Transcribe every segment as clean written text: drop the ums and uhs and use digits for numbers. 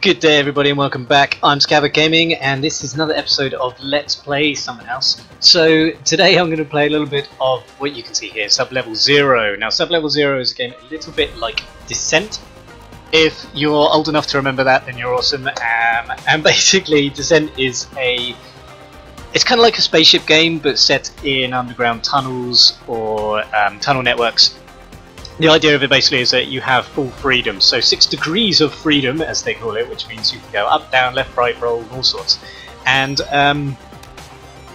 Good day everybody and welcome back. I'm Scaver Gaming and this is another episode of Let's Play Someone Else. So today I'm going to play a little bit of what you can see here, Sublevel Zero. Now Sublevel Zero is a game a little bit like Descent. If you're old enough to remember that, then you're awesome. And basically Descent is it's kind of like a spaceship game but set in underground tunnels or tunnel networks. The idea of it basically is that you have full freedom, so 6 degrees of freedom as they call it, which means you can go up, down, left, right, roll, all sorts. And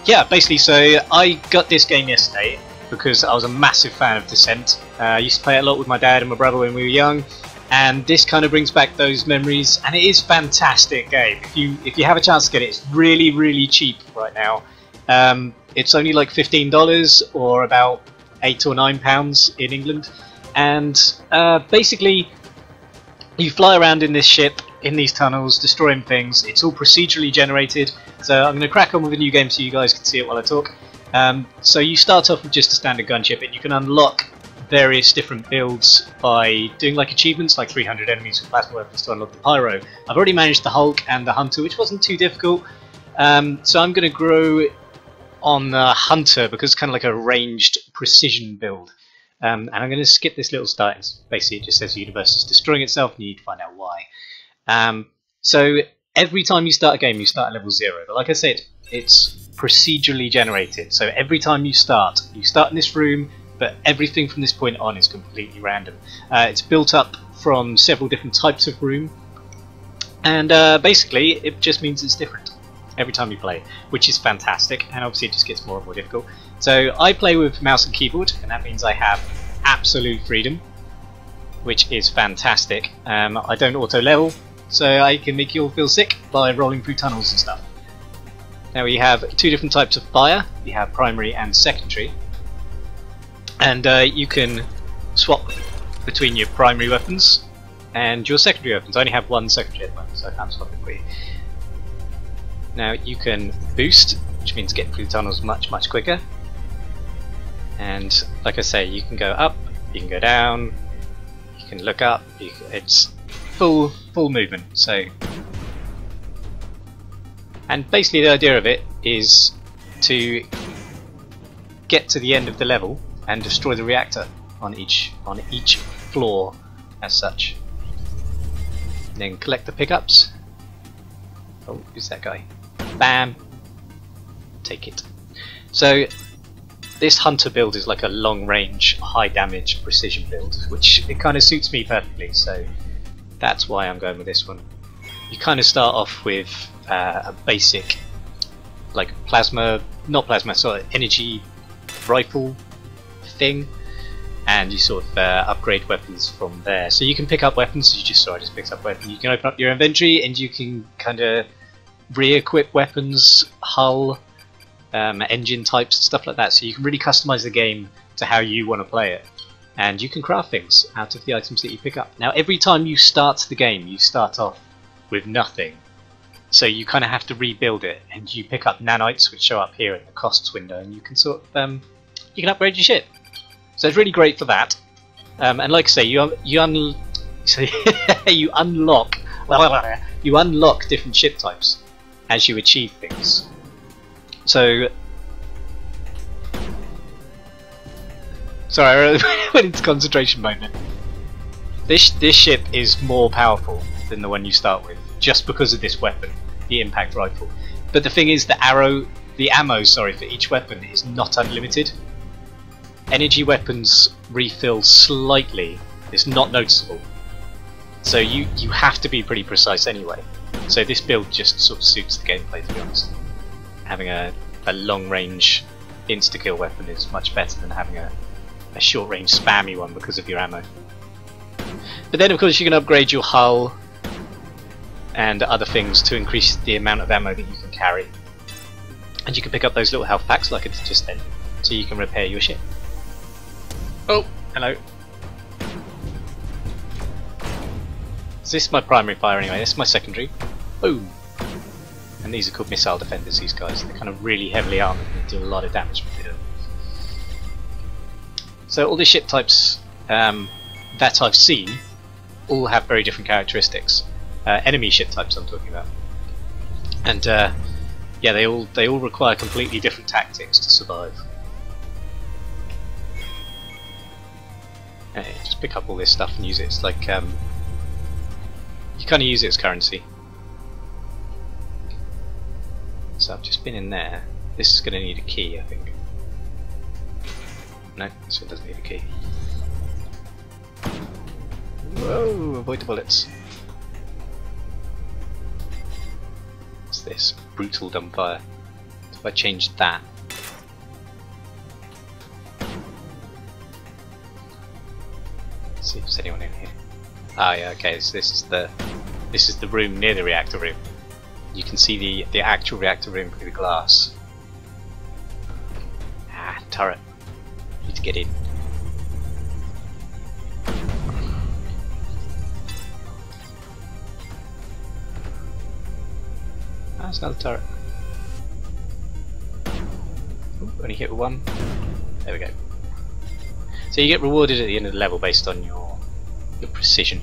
yeah, basically, so I got this game yesterday because I was a massive fan of Descent. I used to play it a lot with my dad and my brother when we were young, and this kind of brings back those memories, and it is a fantastic game. If you have a chance to get it, it's really cheap right now. It's only like $15 or about £8 or £9 in England. And basically you fly around in this ship in these tunnels destroying things. It's all procedurally generated, so I'm going to crack on with a new game so you guys can see it while I talk. So you start off with just a standard gunship and you can unlock various different builds by doing like achievements, like 300 enemies with plasma weapons to unlock the pyro. I've already managed the Hulk and the Hunter, which wasn't too difficult, so I'm going to grow on the Hunter because it's kind of like a ranged precision build. And I'm going to skip this little start. Basically, it just says the universe is destroying itself, and you need to find out why. So every time you start a game, you start at level 0. But like I said, it's procedurally generated. So every time you start in this room, but everything from this point on is completely random. It's built up from several different types of room, and basically, it just means it's different every time you play, which is fantastic, and obviously it just gets more and more difficult. So I play with mouse and keyboard, and that means I have absolute freedom, which is fantastic. I don't auto level, so I can make you all feel sick by rolling through tunnels and stuff. Now we have 2 different types of fire. We have primary and secondary, and you can swap between your primary weapons and your secondary weapons. I only have one secondary at the moment, so I can't swap it for you. Now you can boost, which means getting through the tunnels much quicker. And like I say, you can go up, you can go down, you can look up. It's full movement. So, and basically the idea of it is to get to the end of the level and destroy the reactor on each floor as such. And then collect the pickups. Oh, who's that guy? Bam! Take it. So this Hunter build is like a long range, high damage precision build, which it kind of suits me perfectly, so that's why I'm going with this one. You kind of start off with a basic like energy rifle thing, and you sort of upgrade weapons from there. So you can pick up weapons, you just saw I just picked up weapons. You can open up your inventory and you can kind of re-equip weapons, hull, engine types, stuff like that. So you can really customize the game to how you want to play it, and you can craft things out of the items that you pick up. Now every time you start the game, you start off with nothing, so you kind of have to rebuild it, and you pick up nanites, which show up here in the costs window, and you can sort of you can upgrade your ship. So it's really great for that. And like I say, you unlock different ship types as you achieve things. So, sorry, I went into concentration mode then. This ship is more powerful than the one you start with, just because of this weapon, the impact rifle. But the thing is, the ammo, for each weapon is not unlimited. Energy weapons refill slightly. It's not noticeable. So you have to be pretty precise anyway. So this build just sort of suits the gameplay, to be honest. Having a long range insta-kill weapon is much better than having a short range spammy one because of your ammo. But then of course you can upgrade your hull and other things to increase the amount of ammo that you can carry. And you can pick up those little health packs like I did just then, so you can repair your ship. Oh, hello. So this is my primary fire anyway, this is my secondary. Boom! And these are called missile defenders, these guys. They're kind of really heavily armoured and do a lot of damage with it. So all the ship types that I've seen all have very different characteristics. enemy ship types I'm talking about. And yeah, they all require completely different tactics to survive. Just pick up all this stuff and use it. It's like you kind of use it as currency. So I've just been in there. This is going to need a key, I think. No, this one doesn't need a key. Whoa! Avoid the bullets. What's this? Brutal dumbfire. So if I change that. Let's see if there's anyone in here. Ah, yeah. Okay. So this is the room near the reactor room. You can see the actual reactor room through the glass. Ah, turret. Need to get in. Ah, it's another turret. Ooh, only hit with one. There we go. So you get rewarded at the end of the level based on your precision.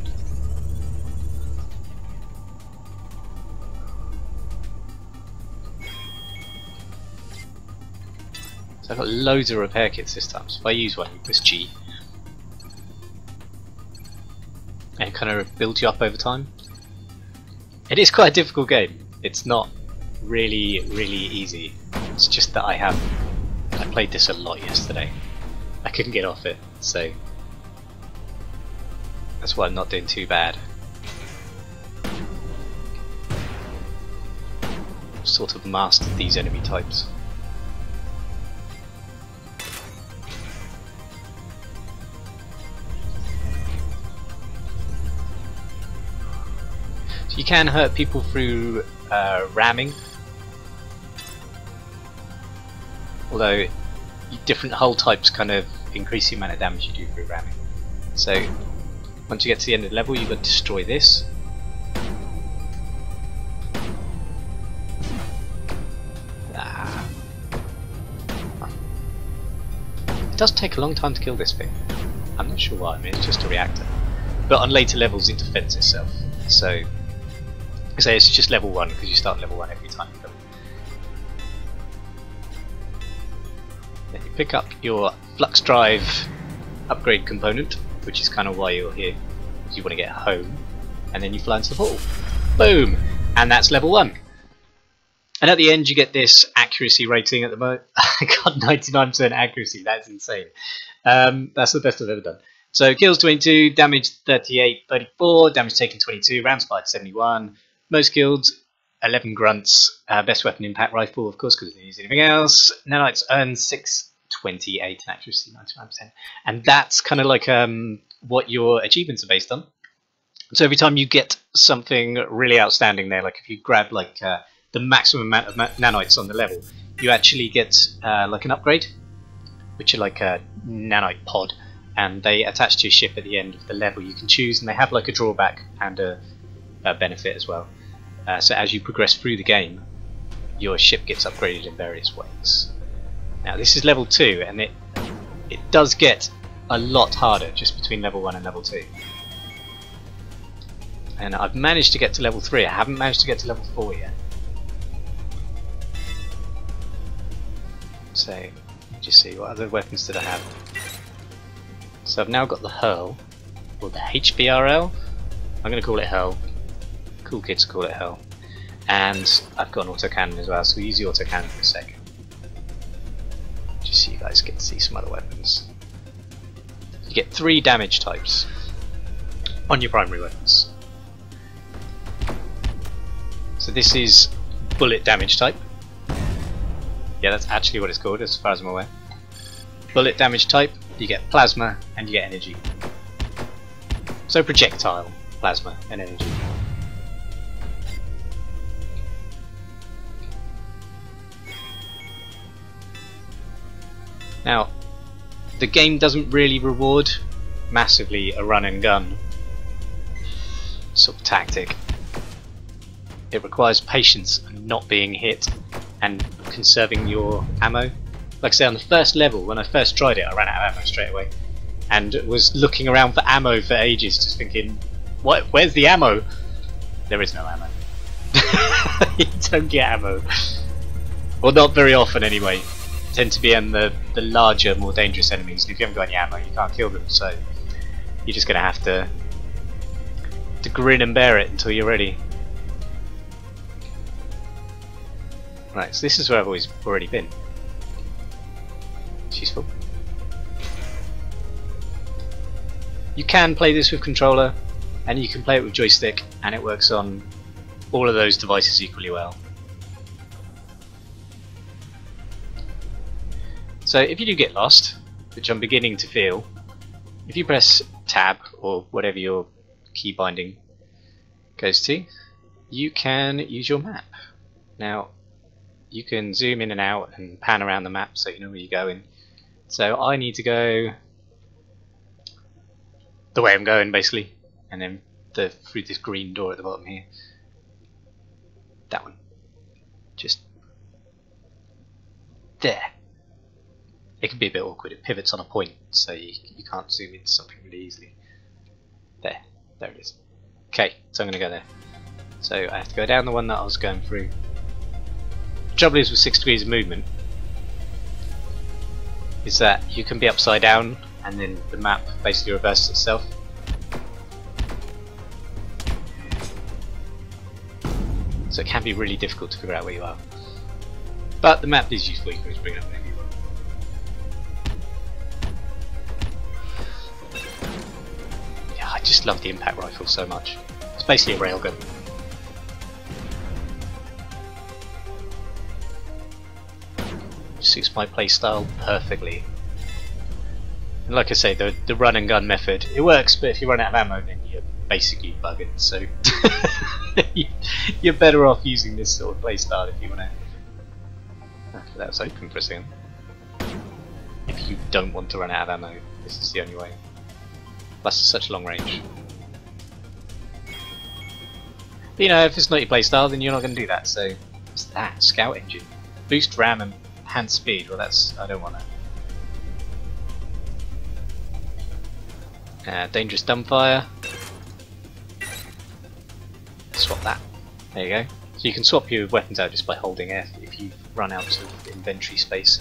So I've got loads of repair kits this time, so if I use one, you press G. And it kind of builds you up over time. It is quite a difficult game. It's not really easy. It's just that I played this a lot yesterday. I couldn't get off it, so that's why I'm not doing too bad. Sort of mastered these enemy types. You can hurt people through ramming, although different hull types kind of increase the amount of damage you do through ramming. So once you get to the end of the level, you've got to destroy this. It does take a long time to kill this thing. I'm not sure why. I mean, it's just a reactor, but on later levels it defends itself. So it's just level 1 because you start level 1 every time you kill it. Then you pick up your flux drive upgrade component, which is kind of why you're here, because you want to get home, and then you fly into the portal. Boom! And that's level 1. And at the end you get this accuracy rating at the moment. I got 99% accuracy, that's insane. That's the best I've ever done. So kills 22, damage 38, 34, damage taken 22, rounds fired 71. Most killed, 11 grunts, best weapon impact rifle, of course, because it didn't use anything else. Nanites earn 628 and accuracy 99%. And that's kind of like what your achievements are based on. So every time you get something really outstanding there, like if you grab like the maximum amount of nanites on the level, you actually get like an upgrade, which are like a nanite pod, and they attach to your ship at the end of the level. You can choose, and they have like a drawback and a benefit as well. So as you progress through the game, your ship gets upgraded in various ways. Now this is level 2, and it does get a lot harder just between level 1 and level 2. And I've managed to get to level 3. I haven't managed to get to level 4 yet. So let me just see, what other weapons did I have? So I've now got the Hurl, or the HBRL. I'm going to call it Hurl. Cool kids call it Hurl. And I've got an autocannon as well, so we'll use the autocannon for a second. Just so you guys get to see some other weapons. You get 3 damage types on your primary weapons. So this is bullet damage type. Yeah, that's actually what it's called as far as I'm aware. Bullet damage type, you get plasma and you get energy. So projectile, plasma and energy. Now, the game doesn't really reward massively a run and gun sort of tactic. It requires patience and not being hit and conserving your ammo. Like I say, on the first level, when I first tried it, I ran out of ammo straight away and was looking around for ammo for ages, just thinking, where's the ammo? There is no ammo. You don't get ammo. Well, not very often anyway. Tend to be on the larger, more dangerous enemies, and if you haven't got any ammo, you can't kill them, so you're just going to have to grin and bear it until you're ready. Right, so this is where I've already been. It's useful. You can play this with controller, and you can play it with joystick, and it works on all of those devices equally well. So if you do get lost, which I'm beginning to feel, if you press tab or whatever your key binding goes to, you can use your map. Now you can zoom in and out and pan around the map so you know where you're going. So I need to go the way I'm going basically, and then through this green door at the bottom here. That one. Just there. It can be a bit awkward, it pivots on a point, so you can't zoom into something really easily. There it is. Okay, so I'm going to go there. So I have to go down the one that I was going through. The trouble is with 6 degrees of movement, is that you can be upside down and then the map basically reverses itself. So it can be really difficult to figure out where you are. But the map is useful, you can just bring it up whenever you want. Yeah, I just love the impact rifle so much. It's basically a railgun. Suits my playstyle perfectly. And like I say, the run and gun method, it works, but if you run out of ammo then you're basically buggered, so you're better off using this sort of playstyle if you want to. That was open for a second. If you don't want to run out of ammo, this is the only way. Plus it's such long range. But you know, if it's not your playstyle then you're not going to do that, so what's that? Scout engine. Boost RAM and hand speed, well that's, I don't want that. Dangerous dumbfire. Swap that. There you go. So you can swap your weapons out just by holding F if you run out of inventory space.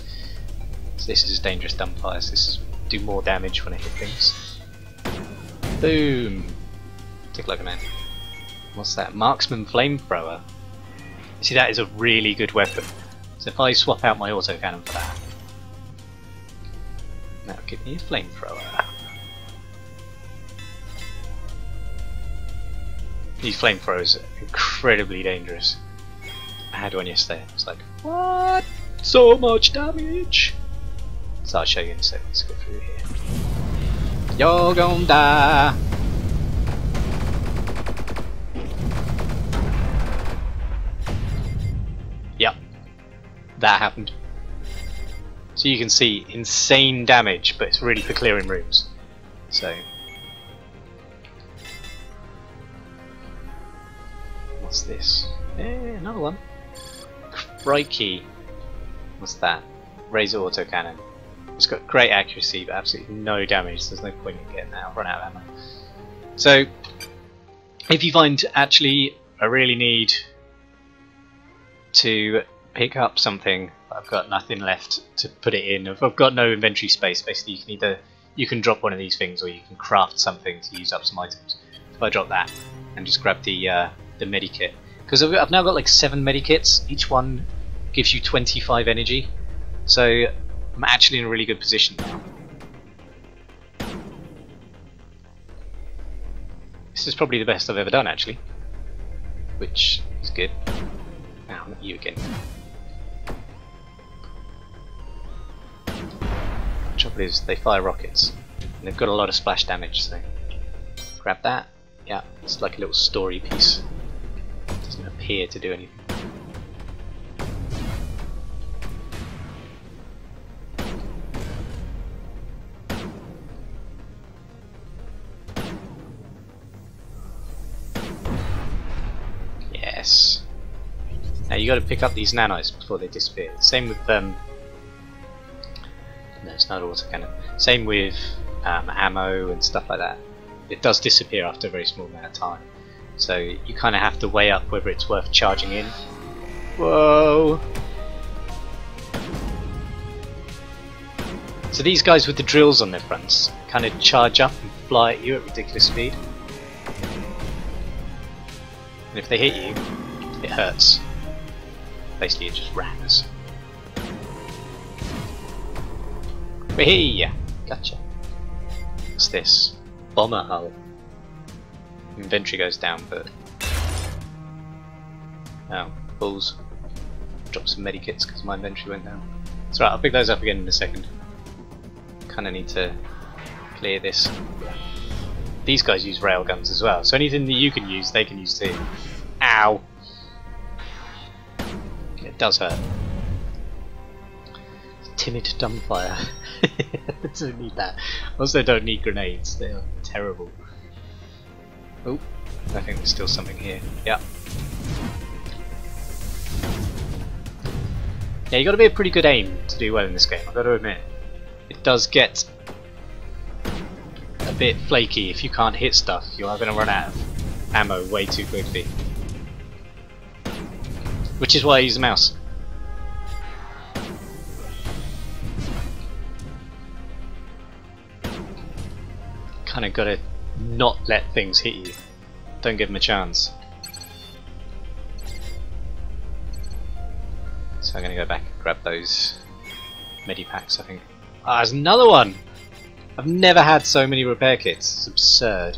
So this is dangerous dumbfire, so this is do more damage when I hit things. Boom! Tick like a man. What's that? Marksman flamethrower. See, that is a really good weapon. So if I swap out my autocannon for that, that'll give me a flamethrower. These flamethrowers are incredibly dangerous. I had one yesterday, it's like, what? So much damage! So I'll show you in a second, let's go through here. You're gonna die! Yep, that happened. So you can see insane damage, but it's really for clearing rooms. So what's this? Another one. Crikey. What's that? Razor autocannon. It's got great accuracy but absolutely no damage. There's no point in getting that. I'll run out of ammo. So if you find actually I really need to pick up something, I've got nothing left to put it in. If I've got no inventory space, basically you can drop one of these things or you can craft something to use up some items. If I drop that and just grab the medikit, because I've now got like 7 medikits, each one gives you 25 energy, so I'm actually in a really good position now. This is probably the best I've ever done actually, which is good. Now, not you again. The trouble is they fire rockets and they've got a lot of splash damage, so grab that. Yeah, it's like a little story piece. Doesn't appear to do anything. Yes. Now you got to pick up these nanos before they disappear. Same with no, it's not autocannon. Same with ammo and stuff like that. It does disappear after a very small amount of time. So you kind of have to weigh up whether it's worth charging in. Whoa! So these guys with the drills on their fronts kind of charge up and fly at you at ridiculous speed. And if they hit you, it hurts. Basically it just rams. Hey! Gotcha. What's this? Bomber hull. Inventory goes down, but... oh, balls. Drop some medikits because my inventory went down. That's right, I'll pick those up again in a second. Kinda need to clear this. These guys use railguns as well, so anything that you can use, they can use too. Ow! It does hurt. Timid dumbfire. Don't need that. Also don't need grenades, they are terrible. Oh, I think there's still something here. Yeah. Yeah, you got to be a pretty good aim to do well in this game, I've got to admit. It does get a bit flaky if you can't hit stuff. You are going to run out of ammo way too quickly. Which is why I use a mouse. Kind of got to not let things hit you. Don't give them a chance. So I'm going to go back and grab those medipacks, I think. Ah, there's another one! I've never had so many repair kits. It's absurd.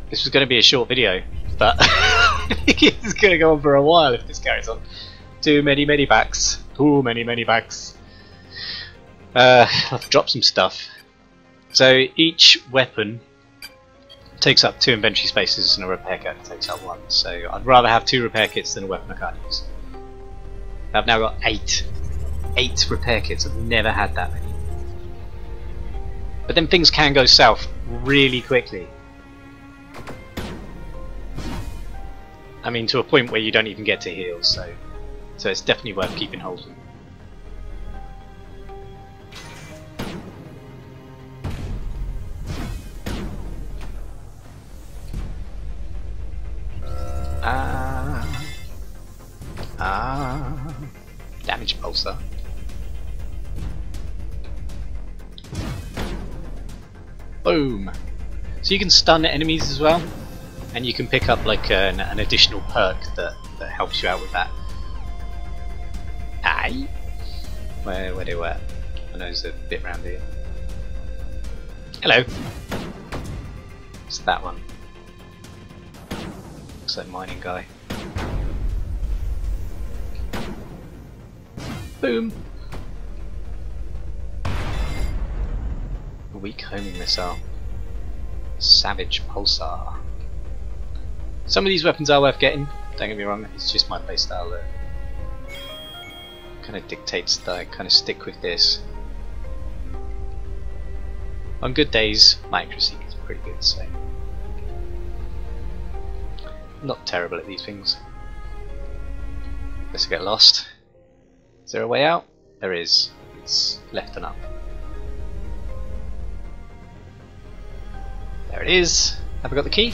This was going to be a short video, but it's going to go on for a while if this carries on. Too many medipacks. Too many medipacks. I've dropped some stuff. So each weapon takes up 2 inventory spaces and a repair kit takes up 1. So I'd rather have 2 repair kits than a weapon I can't use. I've now got 8 repair kits. I've never had that many. But then things can go south really quickly. I mean, to a point where you don't even get to heal, so it's definitely worth keeping hold of. Damage pulsar. Boom! So you can stun enemies as well, and you can pick up like an additional perk that helps you out with that. Aye! Where do I? I know there's a bit round here. Hello! It's that one. Looks like mining guy. Boom! A weak homing missile. Savage pulsar. Some of these weapons are worth getting, don't get me wrong, it's just my playstyle that kind of dictates that I kind of stick with this. On good days, my accuracy is pretty good, so not terrible at these things. Let's get lost. Is there a way out? There is. It's left and up. There it is. Have I got the key?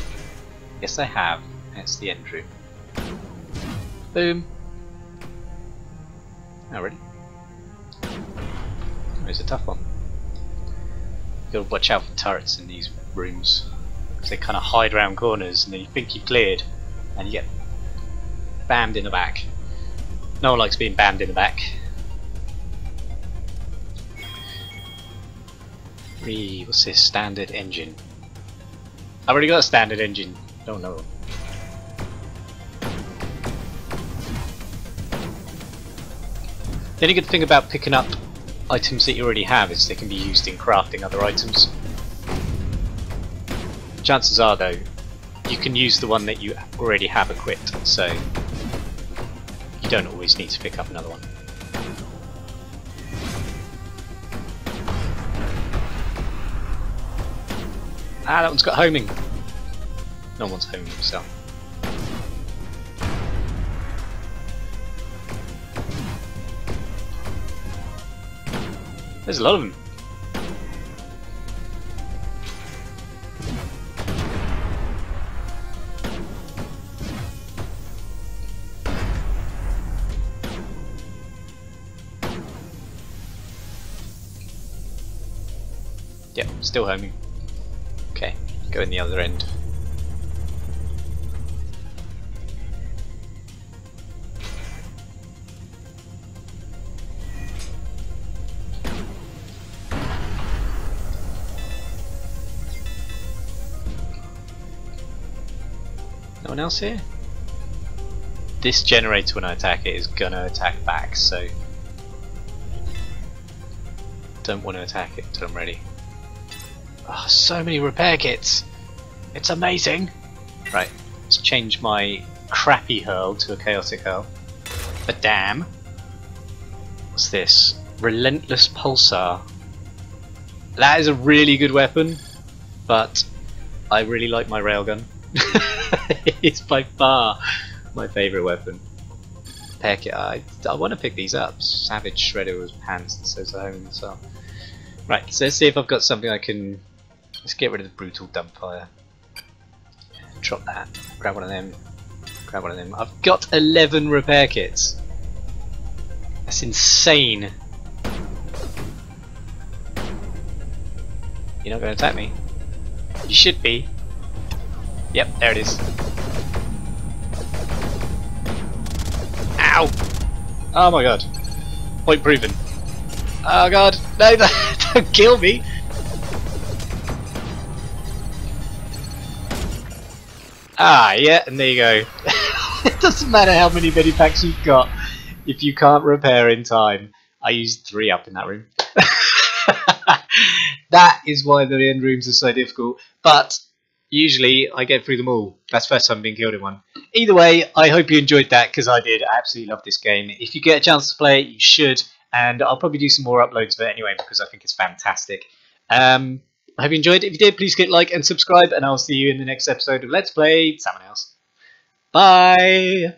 Yes, I have. It's the end room. Boom. Oh, ready? Oh, it's a tough one. You gotta watch out for turrets in these rooms, because they kind of hide around corners, and then you think you've cleared, and you get bammed in the back. No one likes being bammed in the back. What's this? Standard engine. I've already got a standard engine. Don't know. The only good thing about picking up items that you already have is they can be used in crafting other items. Chances are though, you can use the one that you already have equipped, so you don't always need to pick up another one. Ah, that one's got homing. No one wants homing himself. There's a lot of them. Yep, still homing. Okay, go in the other end. No one else here? This generator, when I attack it, is gonna attack back, so don't want to attack it until I'm ready. Oh, so many repair kits! It's amazing! Right, let's change my crappy hurl to a chaotic hurl. But damn! What's this? Relentless Pulsar. That is a really good weapon, but I really like my railgun. It's by far my favourite weapon. Repair kit. I want to pick these up. Savage Shredder was pants and so to home as well. Right, so let's see if I've got something I can. Let's get rid of the brutal dumbfire. Drop that. Grab one of them. Grab one of them. I've got 11 repair kits. That's insane. You're not going to attack me. You should be. Yep, there it is. Ow! Oh my god. Point proven. Oh god. No, don't kill me. Ah, yeah, and there you go. It doesn't matter how many medipacks you've got if you can't repair in time. I used 3 up in that room. That is why the end rooms are so difficult, but usually I get through them all. That's the first time being killed in one. Either way, I hope you enjoyed that, because I did. I absolutely love this game. If you get a chance to play it, you should, and I'll probably do some more uploads of it anyway, because I think it's fantastic. I hope you enjoyed. If you did, please click like and subscribe, and I'll see you in the next episode of Let's Play Someone Else. Bye!